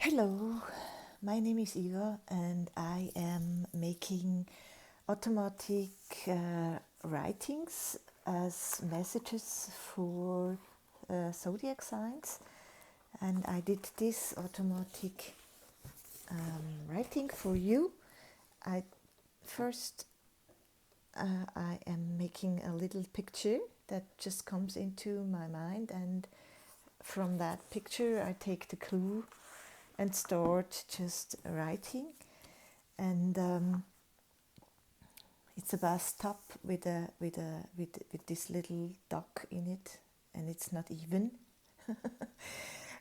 Hello, my name is Eva and I am making automatic writings as messages for zodiac signs, and I did this automatic writing for you. I first I am making a little picture that just comes into my mind, and from that picture I take the clue and start just writing. And it's a bathtub with this little duck in it, and it's not even.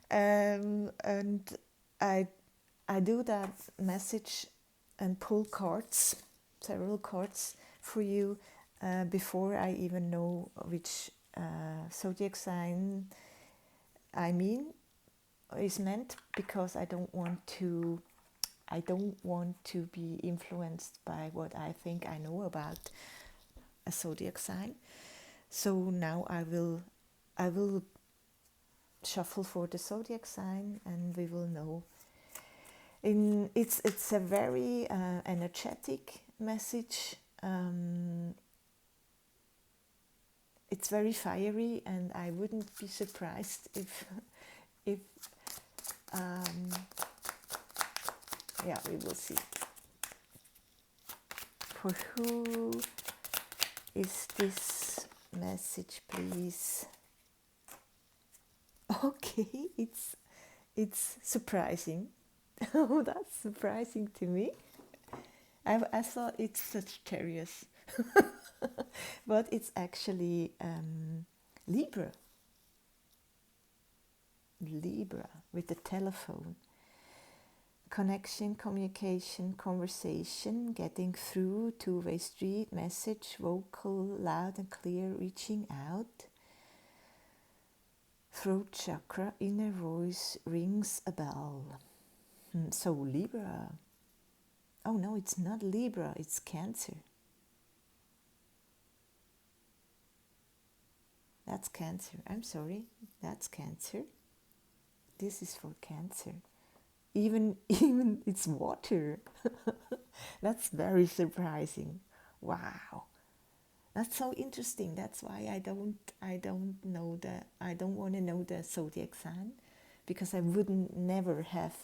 And I do that message and pull cards, several cards for you before I even know which zodiac sign I mean is meant, because I don't want to be influenced by what I think I know about a zodiac sign. So now I will shuffle for the zodiac sign, and we will know. It's a very energetic message. It's very fiery, and I wouldn't be surprised if yeah, we will see. For who is this message, please? Okay, it's surprising. Oh, that's surprising to me. I thought it's Sagittarius, but it's actually Libra. Libra with the telephone. Connection, communication, conversation, getting through, two-way street, message, vocal, loud and clear, reaching out. Throat chakra, inner voice rings a bell. So Libra. Oh no, it's not Libra, it's Cancer. That's Cancer. I'm sorry, that's Cancer. This is for Cancer. Even it's water. That's very surprising. Wow, that's so interesting. That's why I don't want to know the zodiac sign, because I wouldn't never have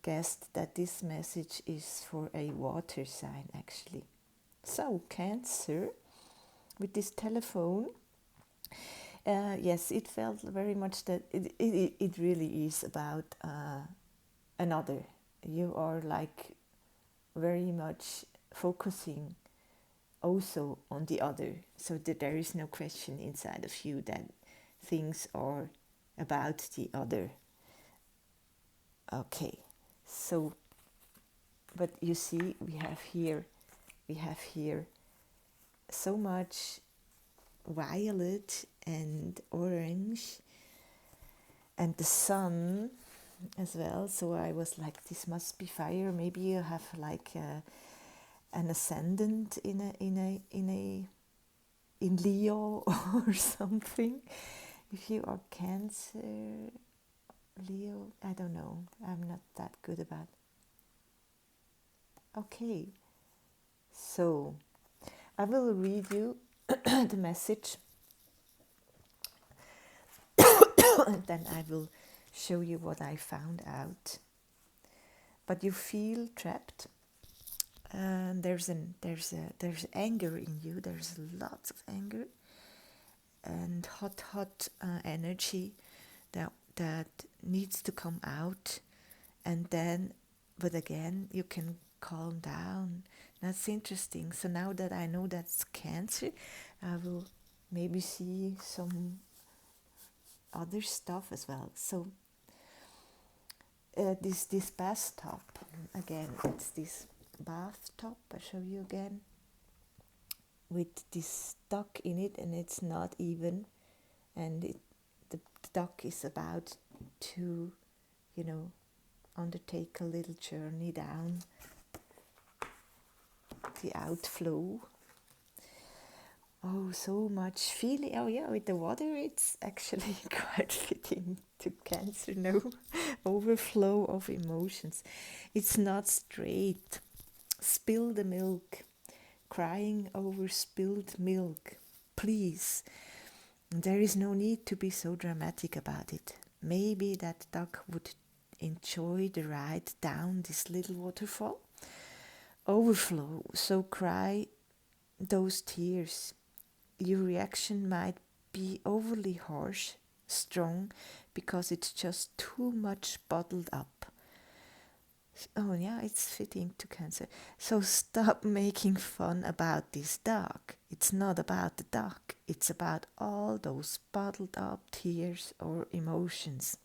guessed that this message is for a water sign actually. So Cancer with this telephone. Yes, it felt very much that it really is about another. You are like very much focusing also on the other, so that there is no question inside of you that things are about the other. Okay, so but you see, we have here so much violet and orange and the sun as well. So I was like, this must be fire. Maybe you have like an ascendant in Leo or something. If you are Cancer, Leo, I don't know. I'm not that good about. Okay, so I will read you the message, and then I will show you what I found out. But you feel trapped. There's anger in you. There's lots of anger and hot energy that needs to come out, and then, but again, you can calm down. That's interesting. So now that I know that's Cancer, I will maybe see some other stuff as well. So this bathtub, again, it's this bathtub. I show you again with this duck in it, and it's not even, and the duck is about to, undertake a little journey down the outflow. Oh, so much feeling. Oh yeah, with the water, it's actually quite fitting to Cancer. No, overflow of emotions. It's not straight. Spill the milk. Crying over spilled milk. Please. There is no need to be so dramatic about it. Maybe that duck would enjoy the ride down this little waterfall. Overflow, so cry those tears. Your reaction might be overly harsh, strong, because it's just too much bottled up. Oh yeah, it's fitting to Cancer. So stop making fun about this duck. It's not about the duck. It's about all those bottled up tears or emotions.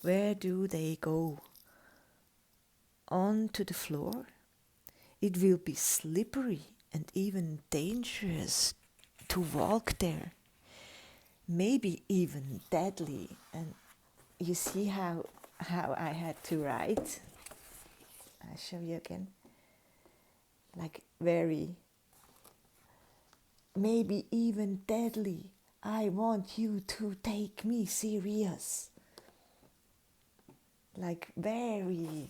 Where do they go? Onto the floor? It will be slippery and even dangerous to walk there. Maybe even deadly. And you see how I had to write? I'll show you again. Like very, maybe even deadly. I want you to take me serious. Like very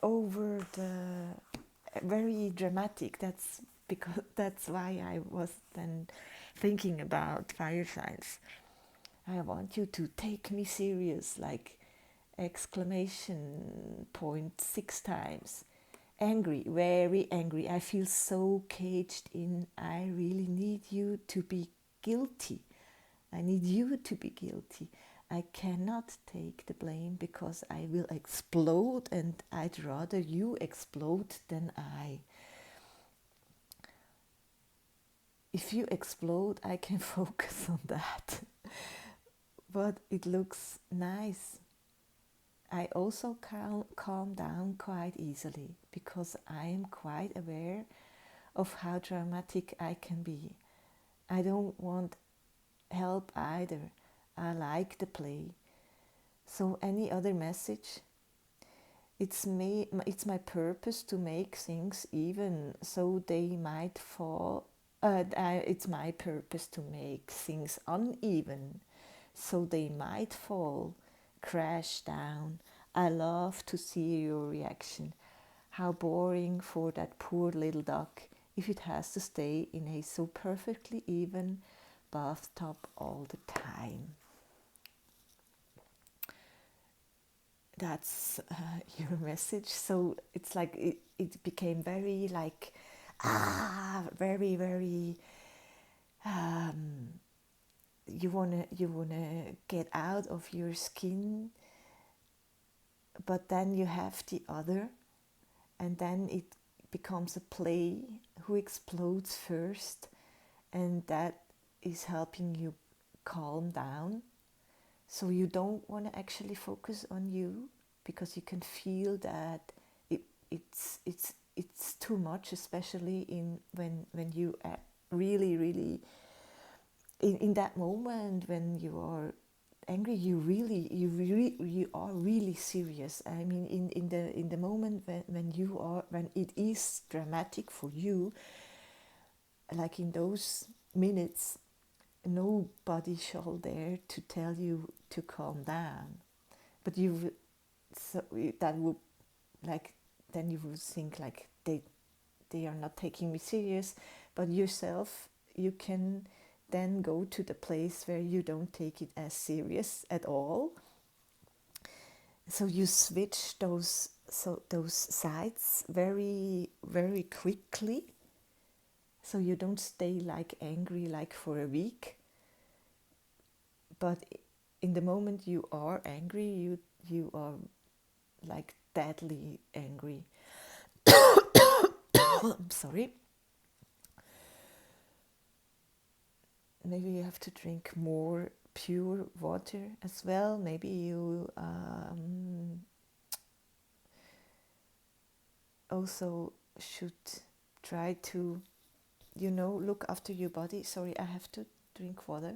over the, very dramatic. That's why I was then thinking about fire signs. I want you to take me serious, like exclamation point 6 times. Angry, very angry. I feel so caged in. I really need you to be guilty. I need you to be guilty. I cannot take the blame because I will explode and I'd rather you explode than I. If you explode, I can focus on that. But it looks nice. I also calm down quite easily because I am quite aware of how dramatic I can be. I don't want help either. I like the play. So any other message? It's my purpose to make things even so they might fall. It's my purpose to make things uneven so they might fall, crash down. I love to see your reaction. How boring for that poor little duck if it has to stay in a so perfectly even bathtub all the time. That's your message. So it's like it became very like very very you wanna get out of your skin, but then you have the other, and then it becomes a play who explodes first, and that is helping you calm down. So you don't want to actually focus on you because you can feel that it's too much, especially when you are really in that moment when you are angry. You are really serious. I mean, in the moment when it is dramatic for you, like in those minutes, nobody shall dare to tell you to calm down. But that would, like, then you would think like they are not taking me serious. But yourself, you can then go to the place where you don't take it as serious at all. So you switch those sides very very quickly. So you don't stay like angry like for a week. But in the moment you are angry, you are like deadly angry. I'm sorry. Maybe you have to drink more pure water as well. Maybe you also should try to, look after your body. Sorry, I have to drink water.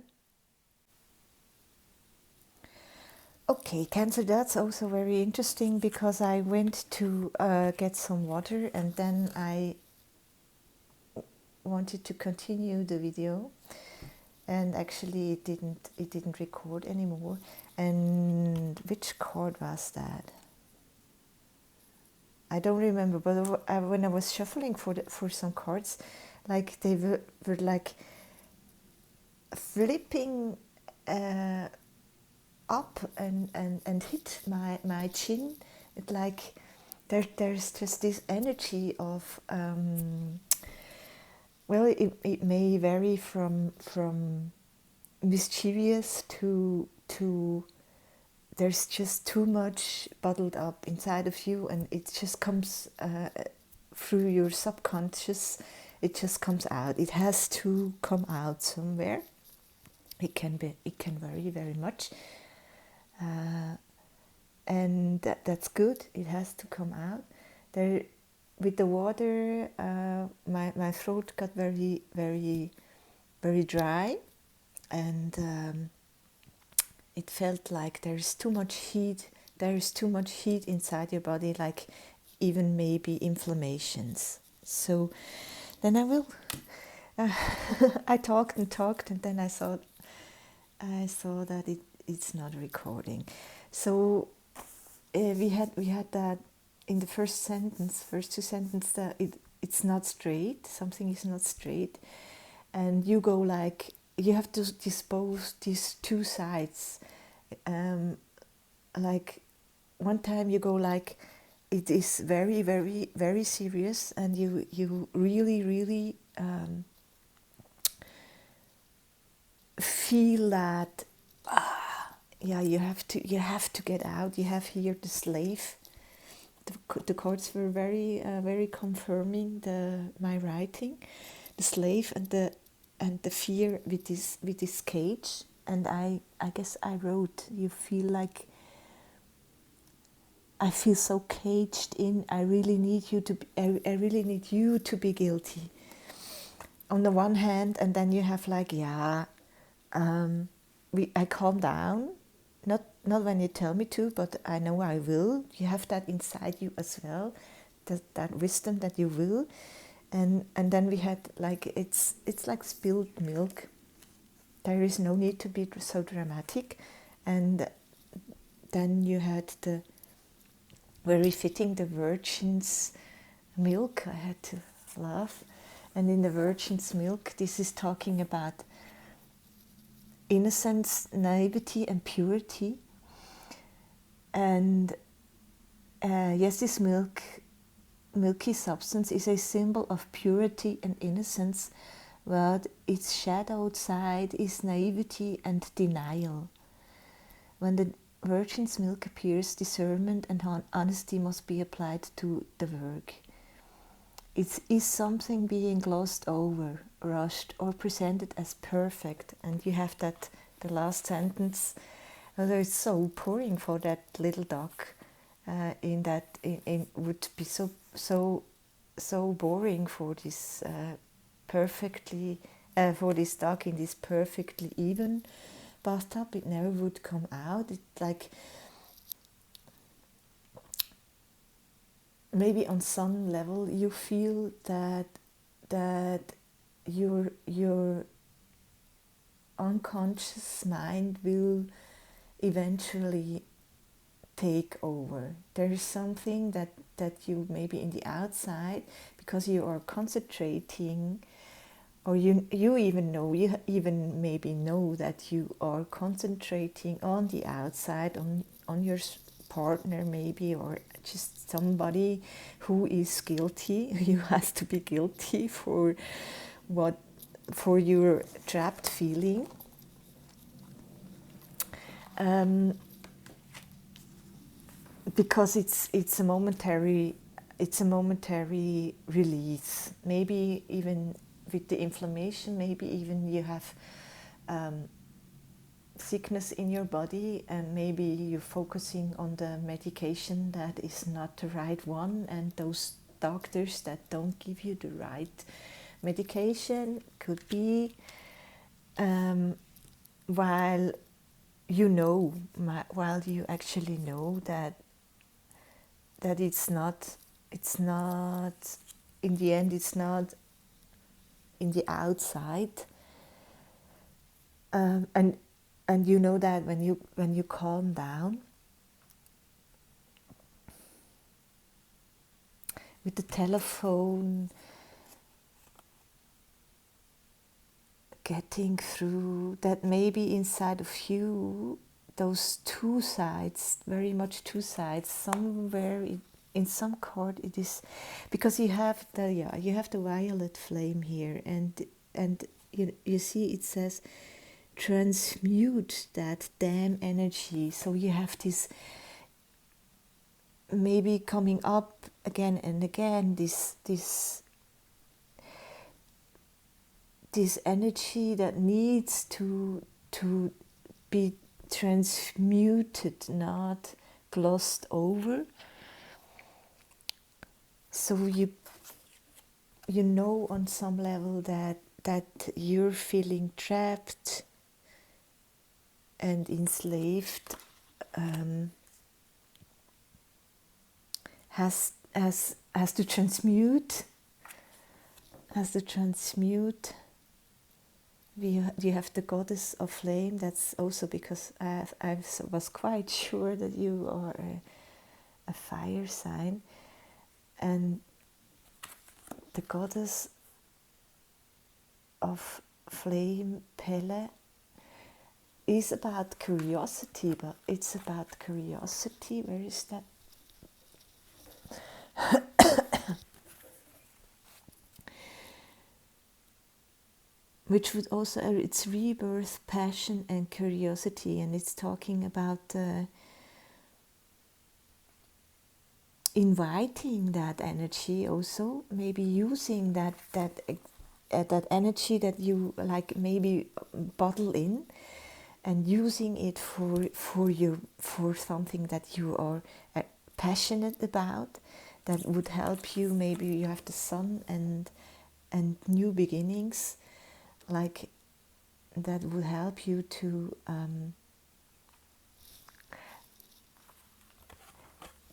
Okay, Cancer, that's also very interesting because I went to get some water and then I wanted to continue the video. and actually it didn't record anymore. And which chord was that? I don't remember, but when I was shuffling for some chords, like they were like flipping up and hit my chin. It like there's just this energy of well, it may vary from mischievous to there's just too much bottled up inside of you, and it just comes through your subconscious. It just comes out. It has to come out somewhere. It can vary very much, and that's good. It has to come out. There, with the water, my throat got very very dry, and it felt like there's too much heat. There's too much heat inside your body, like even maybe inflammations. So then I will. Uh, I talked and talked, and then I saw that it's not recording. So we had that in the first two sentences, that it's not straight. Something is not straight, and you go like you have to dispose these two sides. Like one time you go like it is very very very serious, and you really really feel that yeah, you have to get out. You have here the slave. The chords were very very confirming my writing, the slave and the fear with this cage. And I guess I wrote, you feel like I feel so caged in. I really need you to be, I really need you to be guilty on the one hand, and then you have like I calm down, not when you tell me to, but I know I will. You have that inside you as well, that wisdom that you will. And then we had like it's like spilled milk. There is no need to be so dramatic. And then you had the very fitting, the virgin's milk. I had to laugh. And in the virgin's milk, this is talking about innocence, naivety, and purity. And yes, this milky substance is a symbol of purity and innocence, but its shadowed side is naivety and denial. When the virgin's milk appears, discernment and honesty must be applied to the work. It is something being glossed over, rushed, or presented as perfect. And you have that, the last sentence, although it's so boring for that little dog, in would be so boring for this perfectly for this dog in this perfectly even bathtub. It never would come out. It like maybe on some level you feel that your unconscious mind will eventually take over. There is something that you maybe in the outside, because you are concentrating, or you even maybe know that you are concentrating on the outside, on your partner maybe, or just somebody who is guilty, who has to be guilty for your trapped feeling. Because it's a momentary release. Maybe even with the inflammation, maybe even you have sickness in your body, and maybe you're focusing on the medication that is not the right one, and those doctors that don't give you the right medication. Could be while you actually know that it's not in the end, it's not in the outside. And you know that when you calm down with the telephone, getting through that, maybe inside of you, those two sides, very much two sides, somewhere in some chord it is, because you have the violet flame here, and you see it says transmute that damn energy. So you have this maybe coming up again and again, this energy that needs to be transmuted, not glossed over. So you know on some level that you're feeling trapped and enslaved, has to transmute, you have the goddess of flame. That's also because I was quite sure that you are a fire sign, and the goddess of flame, Pele, is about curiosity, but it's about curiosity. Where is that? Which would also, it's rebirth, passion, and curiosity, and it's talking about inviting that energy, also maybe using that energy that you like maybe bottle in, and using it for something that you are passionate about, that would help you. Maybe you have the sun and new beginnings, like that would help you to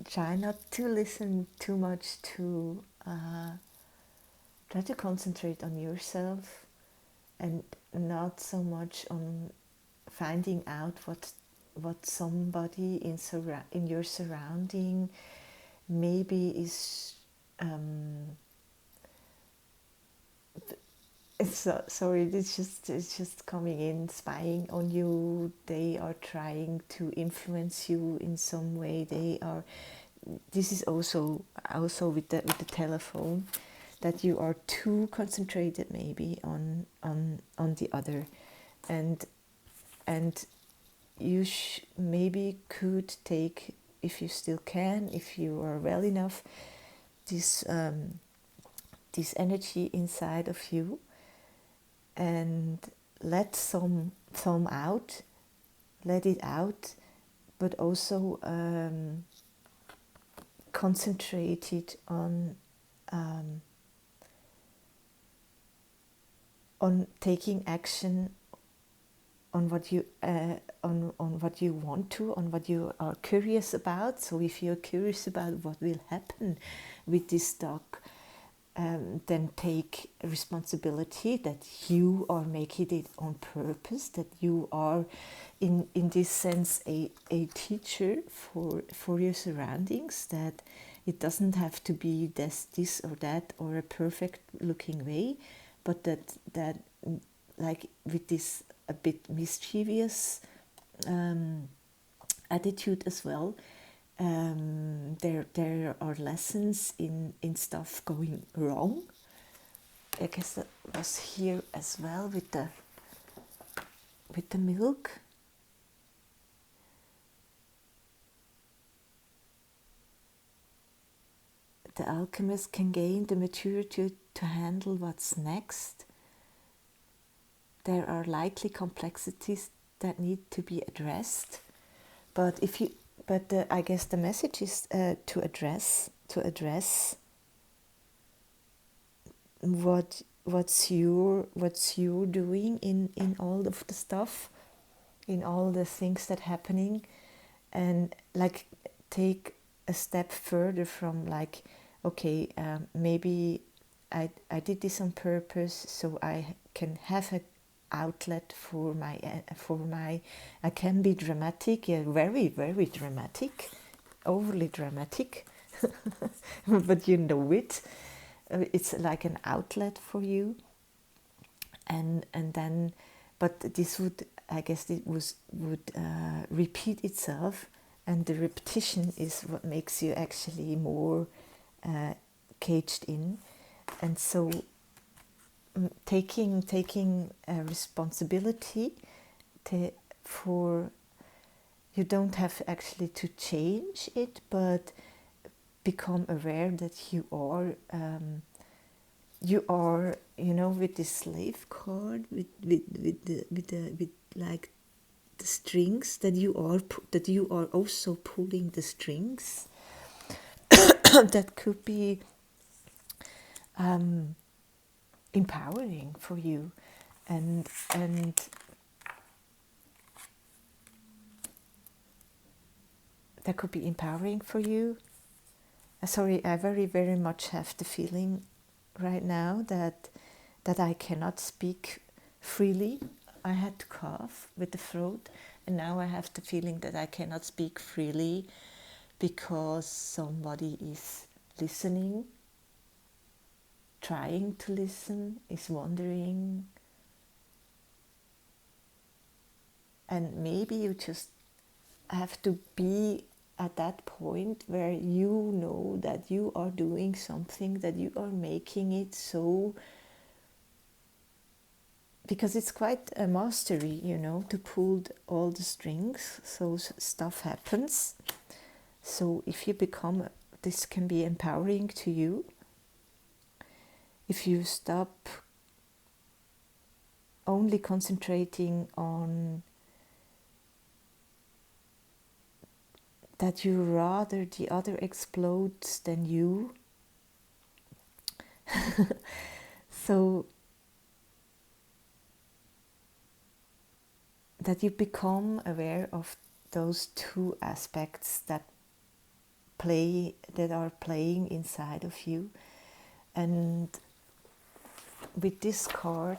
try not to listen too much to try to concentrate on yourself, and not so much on finding out what somebody in your surrounding maybe is sorry, it's just coming in, spying on you. They are trying to influence you in some way. This is also with the telephone, that you are too concentrated maybe on the other, and you maybe could take, if you still can, if you are well enough, this energy inside of you, and let some out, let it out, but also concentrated on taking action on what you on what you want to, on what you are curious about. So if you're curious about what will happen with this stock, then take responsibility that you are making it on purpose, that you are in this sense a teacher for your surroundings, that it doesn't have to be this or that or a perfect looking way, but that like with this a bit mischievous attitude as well. There are lessons in stuff going wrong. I guess that was here as well with the milk. The alchemist can gain the maturity to handle what's next. There are likely complexities that need to be addressed, but I guess the message is to address what's you're doing in all of the stuff, in all the things that happening, and like take a step further from like, okay, maybe I did this on purpose, so I can have a outlet for my I can be dramatic, yeah, very, very dramatic, overly dramatic, but you know it. It's like an outlet for you, and then, but this would, I guess, it would repeat itself, and the repetition is what makes you actually more caged in, and so taking responsibility for, you don't have actually to change it, but become aware that you are, you know, with this slave cord, with like the strings, that you are also pulling the strings. That could be empowering for you, and that could be empowering for you. Sorry, I very, very much have the feeling right now that I cannot speak freely. I had to cough with the throat, and now I have the feeling that I cannot speak freely because somebody is listening, trying to listen, is wondering, and maybe you just have to be at that point where you know that you are doing something, that you are making it so, because it's quite a mastery, you know, to pull all the strings, so stuff happens. So if you become, this can be empowering to you if you stop only concentrating on that you rather the other explodes than you. So that you become aware of those two aspects that are playing inside of you. And with this card,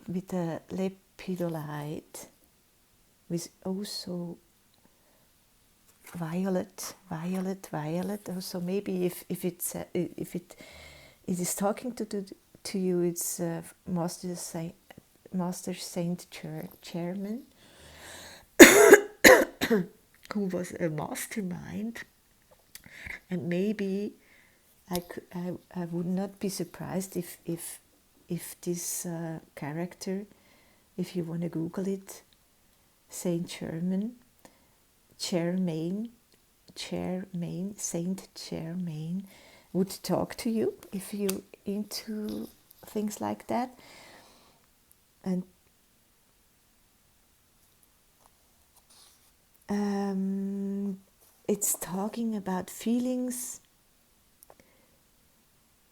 with the lepidolite, with also violet. Also, maybe if it is talking to you, it's Master Saint Chairman, who was a mastermind, and maybe I would not be surprised if this character, if you want to Google it, Saint Chairman, Saint Chairman, would talk to you if you into things like that. And it's talking about feelings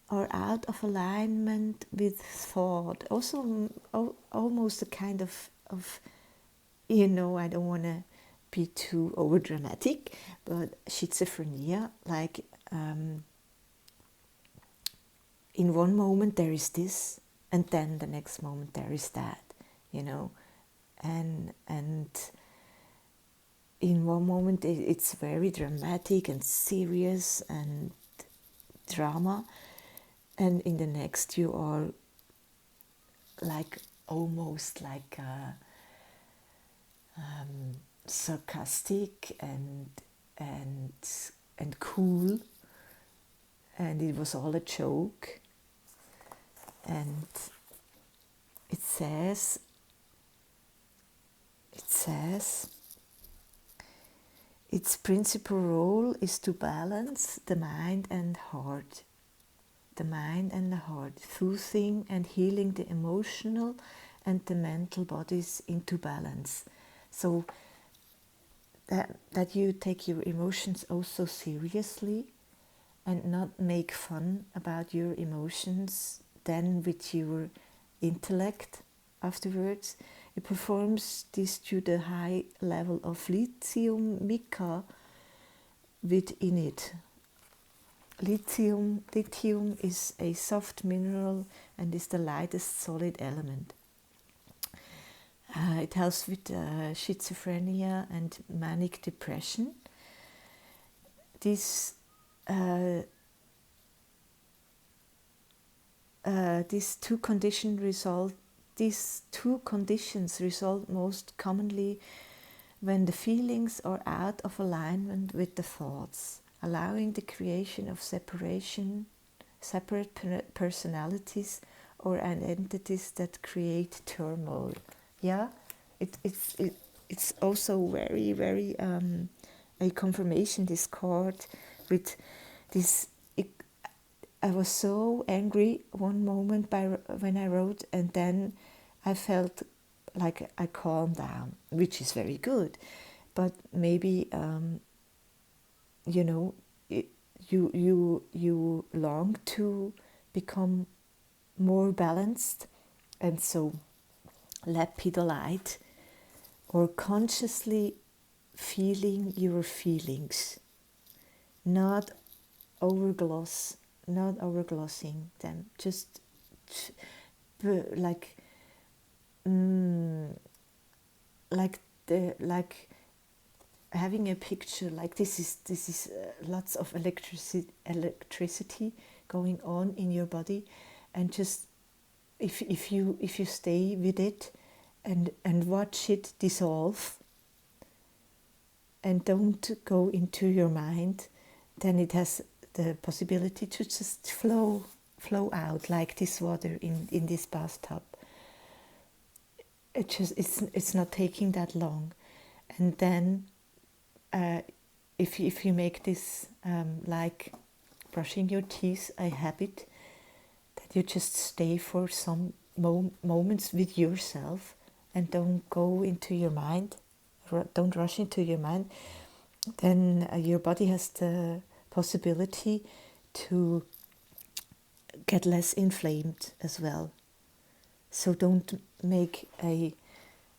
are out of alignment with thought. Also, almost a kind of, you know, I don't want to be too over dramatic, but schizophrenia, like in one moment there is this, and then the next moment there is that, you know, and in one moment it's very dramatic and serious and drama, and in the next you are like almost like sarcastic and cool, and it was all a joke. And it says its principal role is to balance the mind and heart, soothing and healing the emotional and the mental bodies into balance. So that you take your emotions also seriously and not make fun about your emotions then with your intellect afterwards. It performs this to the high level of lithium mica within it. Lithium is a soft mineral and is the lightest solid element. It helps with schizophrenia and manic depression. These two conditions result most commonly when the feelings are out of alignment with the thoughts, allowing the creation of separate personalities or identities that create turmoil. Yeah, it's also very, very a confirmation, this card with this. I was so angry one moment when I wrote, and then I felt like I calmed down, which is very good. But maybe you know, you long to become more balanced, and so lepidolite, or consciously feeling your feelings, not overglossing them, just like like having a picture like this is lots of electricity going on in your body, and just if you stay with it and watch it dissolve and don't go into your mind, then it has the possibility to just flow out like this water in this bathtub. It's not taking that long. And then if you make this like brushing your teeth a habit, that you just stay for some moments with yourself and don't go into your mind, don't rush into your mind, then your body has the possibility to get less inflamed as well. So don't make a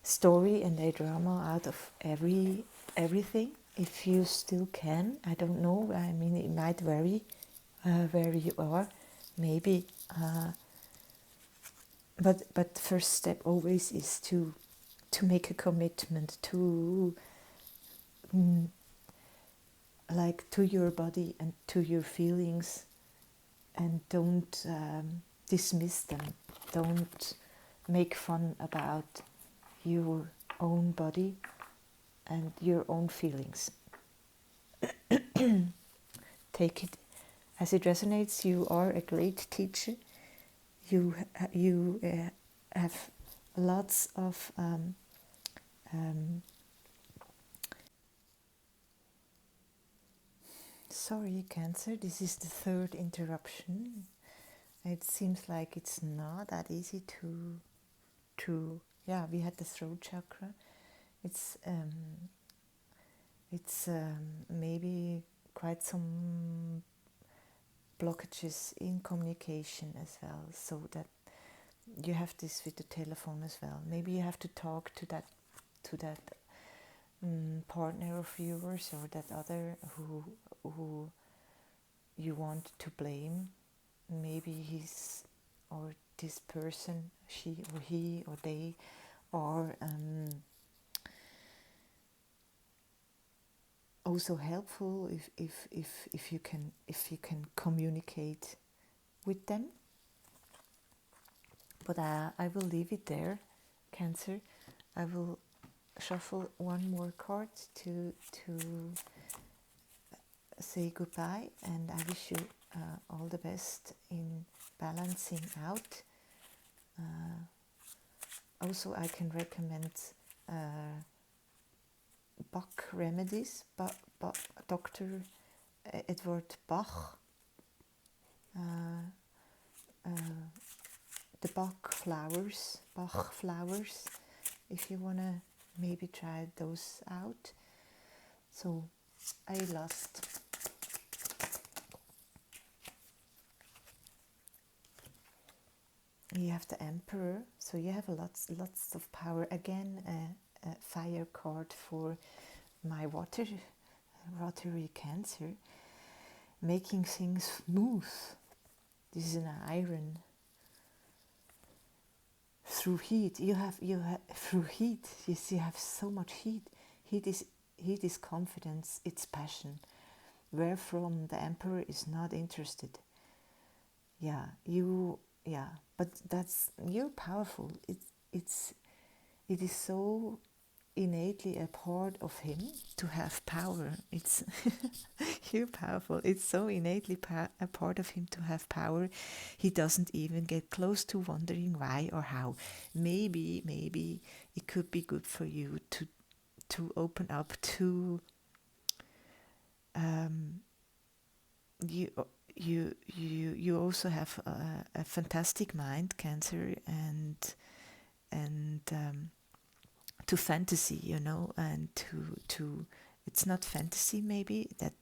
story and a drama out of everything. If you still can, I don't know. I mean, it might vary where you are, maybe. But the first step always is to make a commitment to like to your body and to your feelings, and don't dismiss them. Don't make fun about your own body and your own feelings. Take it as it resonates. You are a great teacher. You have lots of sorry, Cancer, this is the third interruption. It seems like it's not that easy to yeah, we had the throat chakra. It's maybe quite some blockages in communication as well, so that you have this with the telephone as well. Maybe you have to talk to that partner of yours, or that other who you want to blame. Maybe he's or this person, she or he or they, are also helpful if you can communicate with them. But I will leave it there, Cancer. I will shuffle one more card to say goodbye, and I wish you all the best in balancing out. Also, I can recommend Bach remedies, Dr. Edward Bach, the Bach flowers, if you want to maybe try those out. So I lost. You have the Emperor, so you have lots of power. Again, a fire card for my watery Cancer. making things smooth. This is an iron. Through heat, you have through heat. You have so much heat. Heat is confidence. It's passion. Wherefrom the emperor is not interested. Yeah, but you're powerful. It is so innately a part of him to have power. It's you're powerful. It's so innately a part of him to have power. He doesn't even get close to wondering why or how. Maybe it could be good for you to open up to you. You also have a fantastic mind, Cancer, and to fantasy, and to it's not fantasy, maybe that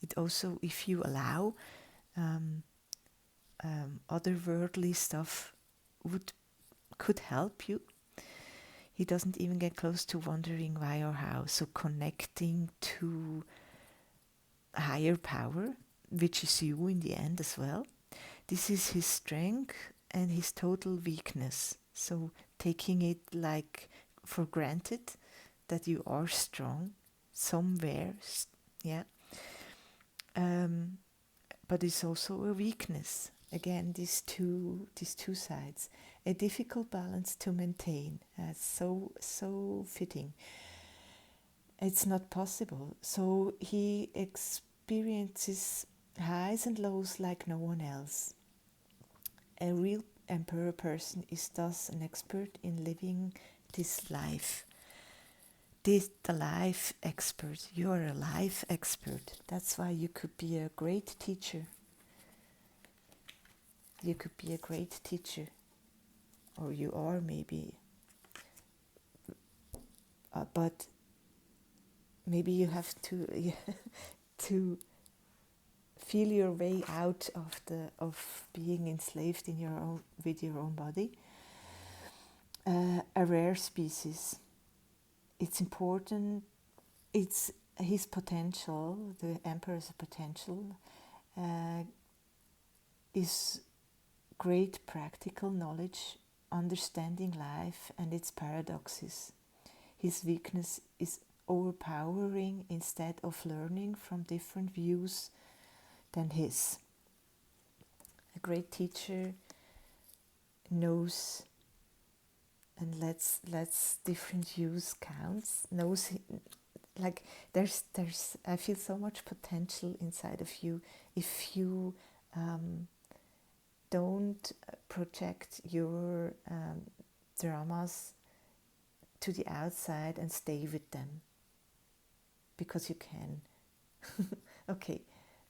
it also, if you allow otherworldly stuff could help you. He doesn't even get close to wondering why or how. So connecting to higher power, which is you in the end as well. This is his strength and his total weakness. So taking it like for granted that you are strong somewhere, yeah. But it's also a weakness. Again, these two sides, a difficult balance to maintain. So fitting. It's not possible. So he experiences highs and lows like no one else. A real emperor person is thus an expert in living this life. The life expert. You are a life expert. That's why you could be a great teacher. You could be a great teacher. Or you are maybe. But maybe you have to to feel your way out of being enslaved with your own body. A rare species. It's important. It's his potential. The emperor's potential is great practical knowledge, understanding life and its paradoxes. His weakness is overpowering instead of learning from different views than his. A great teacher knows and lets different views counts. Knows, like there's I feel so much potential inside of you if you don't project your dramas to the outside and stay with them, because you can. Okay,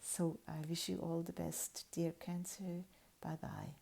so I wish you all the best, dear Cancer. Bye bye.